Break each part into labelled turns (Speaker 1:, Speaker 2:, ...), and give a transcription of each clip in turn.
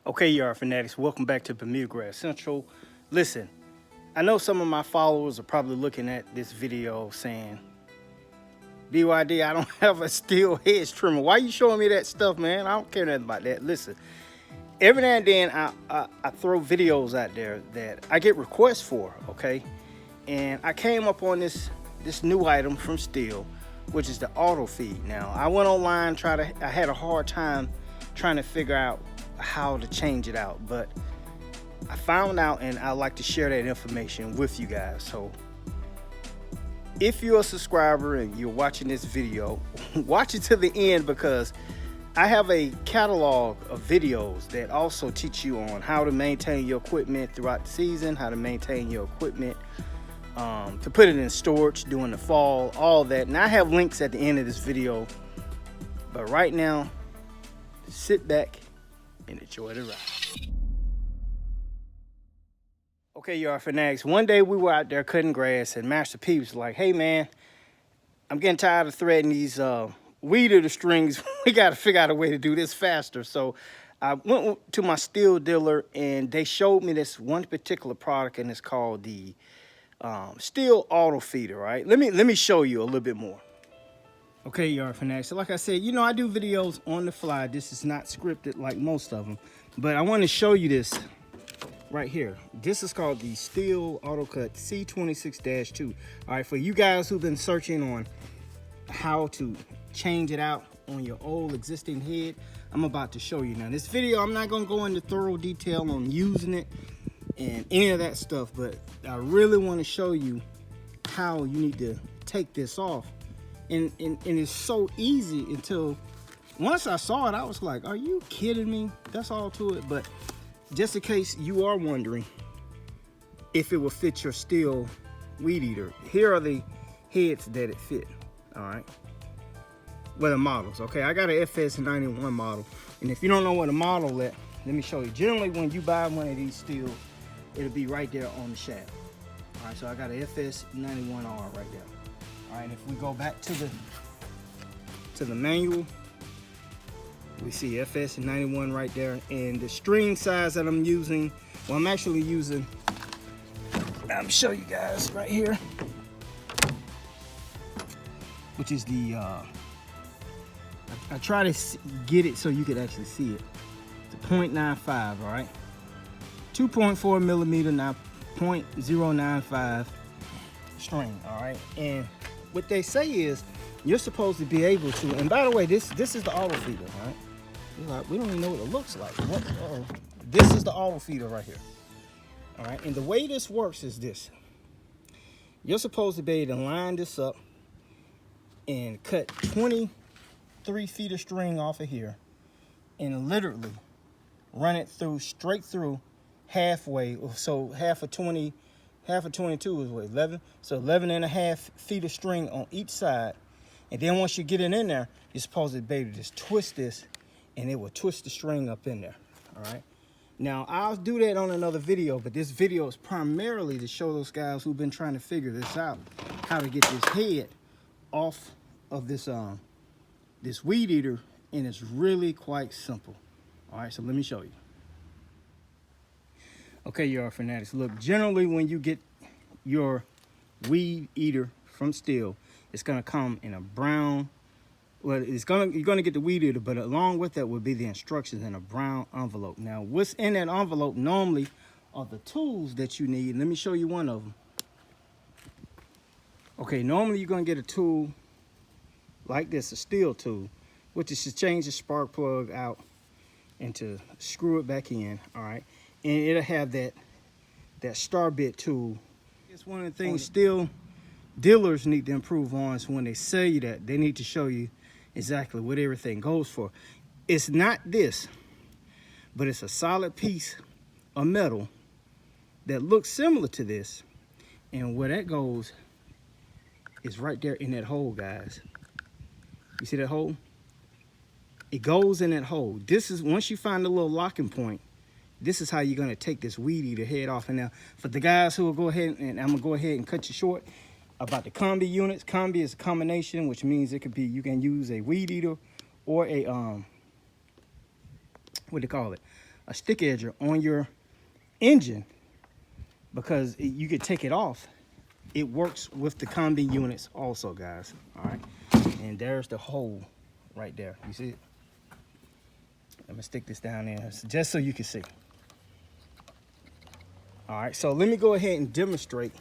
Speaker 1: Okay, yard fanatics, welcome back to Bermuda Grass Central. Listen, I know some of my followers are probably looking at this video saying, BYD, I don't have a Stihl hedge trimmer. Why you showing me that stuff, man? I don't care nothing about that. Listen, every now and then I throw videos out there that I get requests for, okay? And I came up on this new item from Stihl, which is the auto feed. Now, I went online, I had a hard time trying to figure out how to change it out, but I found out, and I like to share that information with you guys. So if you're a subscriber and you're watching this video, watch it to the end, because I have a catalog of videos that also teach you on how to maintain your equipment throughout the season, how to maintain your equipment, to put it in storage during the fall, all that. And I have links at the end of this video, but right now, sit back and enjoy the ride. Okay, yard fanatics, one day we were out there cutting grass, and Master P was like, hey man, I'm getting tired of threading these weed eater strings. We got to figure out a way to do this faster. So I went to my Stihl dealer, and they showed me this one particular product, and it's called the Stihl auto feeder. Right, let me show you a little bit more. Okay, yard fanatics, so like I said, you know, I do videos on the fly. This is not scripted like most of them, but I want to show you this right here. This is called the Stihl AutoCut C26-2. All right, for you guys who've been searching on how to change it out on your old existing head, I'm about to show you. Now, this video, I'm not going to go into thorough detail on using it and any of that stuff, but I really want to show you how you need to take this off. And it's so easy until once I saw it, I was like, are you kidding me? That's all to it. But just in case you are wondering if it will fit your Stihl weed eater, here are the heads that it fit. All right, well, the models. Okay, I got an FS91 model, and if you don't know what a model is, let me show you. Generally, when you buy one of these Stihl, it'll be right there on the shaft. All right, so I got an FS91R right there. All right, if we go back to the manual, we see FS91 right there, and the string size that I'm using, well, I'm actually using, I'll show you guys right here, which is the, I try to get it so you could actually see it. It's a 0.95, all right? 2.4 millimeter, now 0.095 string, all right? And what they say is you're supposed to be able to, and by the way, this is the auto feeder, all right? You're like, we don't even know what it looks like. This is the auto feeder right here. All right, and the way this works is this. You're supposed to be able to line this up and cut 23 feet of string off of here and literally run it through, straight through halfway. So half of 22 is what, 11? So 11 and a half feet of string on each side. And then once you get it in there, you're supposed to be able to just twist this, and it will twist the string up in there. All right, now I'll do that on another video, but this video is primarily to show those guys who've been trying to figure this out, how to get this head off of this this weed eater, and it's really quite simple. All right, so let me show you. Okay, yard fanatics, look, generally when you get your weed eater from Stihl, it's gonna come in a brown, well, you're gonna get the weed eater, but along with that would be the instructions in a brown envelope. Now, what's in that envelope normally are the tools that you need. Let me show you one of them. Okay, normally you're gonna get a tool like this, a Stihl tool, which is to change the spark plug out and to screw it back in, all right? And it'll have that star bit tool. It's one of the things Stihl dealers need to improve on is when they sell you that, they need to show you exactly what everything goes for. It's not this, but it's a solid piece of metal that looks similar to this. And where that goes is right there in that hole, guys. You see that hole? It goes in that hole. This is, once you find the little locking point, this is how you're gonna take this weed eater head off. And now, for the guys who will go ahead, and I'm gonna go ahead and cut you short, about the combi units. Combi is a combination, which means it could be, you can use a weed eater or a what do you call it, a stick edger on your engine, because you could take it off. It works with the combi units also, guys. All right, and there's the hole right there. You see it? I'm gonna stick this down there just so you can see. All right, so let me go ahead and demonstrate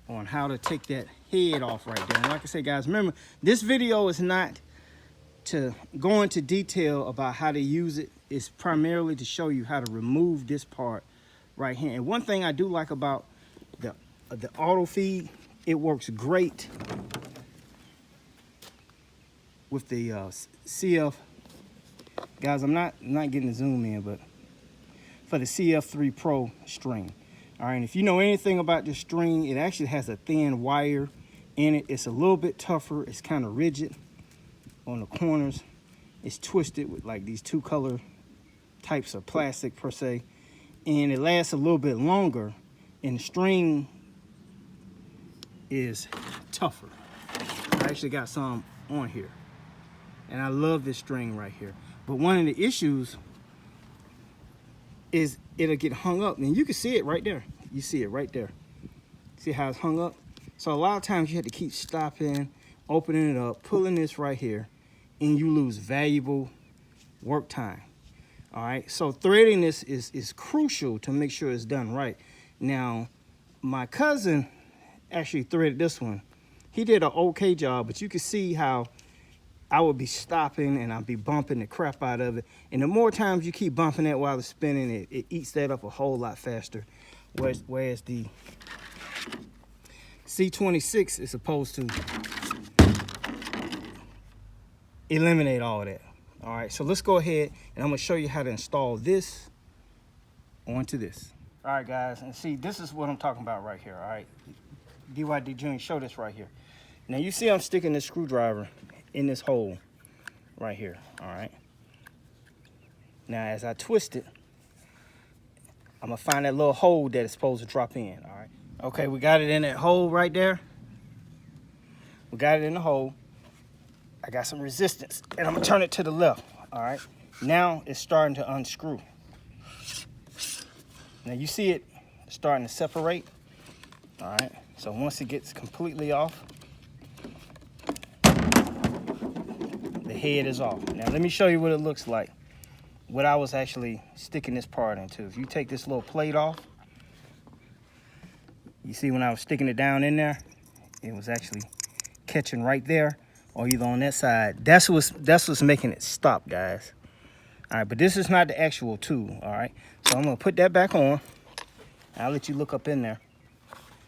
Speaker 1: on how to take that head off right there. And like I said, guys, remember, this video is not to go into detail about how to use it. It's primarily to show you how to remove this part right here. And one thing I do like about the auto feed, it works great with the CF. Guys, I'm not getting the zoom in, but for the CF3 Pro string. All right, and if you know anything about this string, it actually has a thin wire in it. It's a little bit tougher. It's kind of rigid on the corners. It's twisted with like these two color types of plastic per se, and it lasts a little bit longer, and the string is tougher. I actually got some on here, and I love this string right here. But one of the issues is it'll get hung up, and you can see it right there. You see it right there. See how it's hung up? So a lot of times you have to keep stopping, opening it up, pulling this right here, and you lose valuable work time. All right, so threading this is crucial to make sure it's done right. Now, my cousin actually threaded this one. He did an okay job, but you can see how I would be stopping and I'd be bumping the crap out of it. And the more times you keep bumping that while it's spinning, it eats that up a whole lot faster. Whereas the C26 is supposed to eliminate all of that. All right, so let's go ahead and I'm gonna show you how to install this onto this. All right, guys, and see, this is what I'm talking about right here, all right? DYD Jr., show this right here. Now you see I'm sticking this screwdriver in this hole right here, all right? Now as I twist it, I'm gonna find that little hole that it's supposed to drop in, all right? Okay, we got it in that hole right there. We got it in the hole. I got some resistance, and I'm gonna turn it to the left, all right? Now it's starting to unscrew. Now you see it starting to separate, all right? So once it gets completely off, the head is off. Now let me show you what it looks like, what I was actually sticking this part into. If you take this little plate off, you see when I was sticking it down in there, it was actually catching right there, or either on that side. That's what's making it stop, guys. All right, but this is not the actual tool, all right? So I'm gonna put that back on. I'll let you look up in there.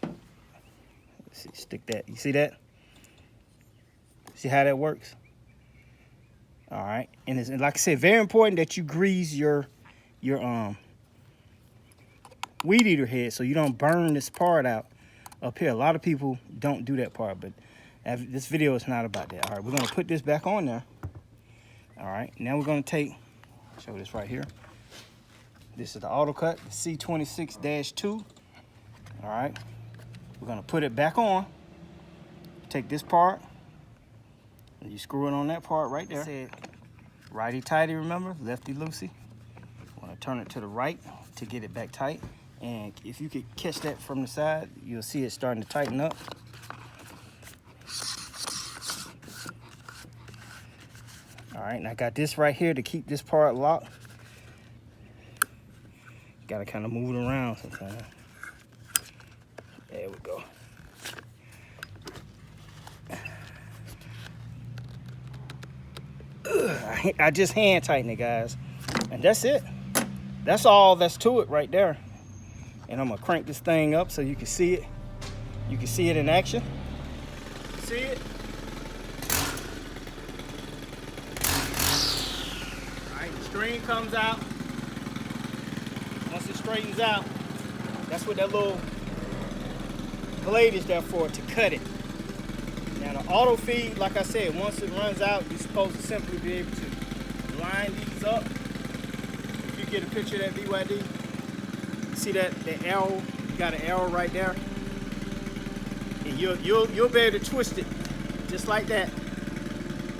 Speaker 1: Let's see, stick that, you see that? See how that works? All right, and it's, like I said, very important that you grease your weed eater head so you don't burn this part out up here. A lot of people don't do that part, but this video is not about that. All right, we're gonna put this back on there. All right, now we're gonna show this right here. This is the auto cut, the C26-2. All right, we're gonna put it back on. Take this part, and you screw it on that part right there. Said righty tighty, remember? Lefty loosey. Want to turn it to the right to get it back tight. And if you could catch that from the side, you'll see it starting to tighten up. All right, and I got this right here to keep this part locked. Got to kind of move it around sometimes. There we go. I just hand tighten it, guys, and that's it. That's all that's to it right there. And I'm gonna crank this thing up so you can see it. You can see it in action. See it? All right, the string comes out. Once it straightens out, that's what that little blade is there for, to cut it. Now the auto feed, like I said, once it runs out, you're supposed to simply be able to line these up. If you get a picture of that BYD, see that the arrow, you got an arrow right there, and you'll be able to twist it just like that,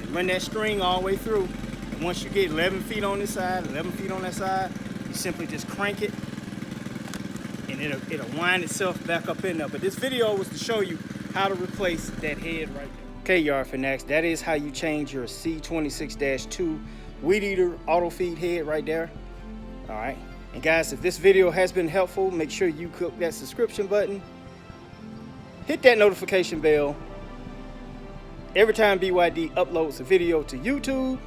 Speaker 1: and run that string all the way through, And once you get 11 feet on this side, 11 feet on that side, you simply just crank it and it'll wind itself back up in there. But this video was to show you how to replace that head right there. Okay, yard fanatics, that is how you change your C26-2 weed eater auto feed head right there. All right, and guys, if this video has been helpful, make sure you click that subscription button, hit that notification bell. Every time BYD uploads a video to YouTube,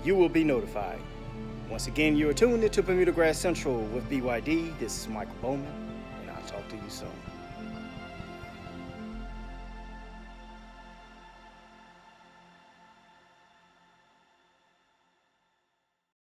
Speaker 1: you will be notified. Once again, you are tuned into Bermuda Grass Central with BYD. This is Michael Bowman, and I'll talk to you soon.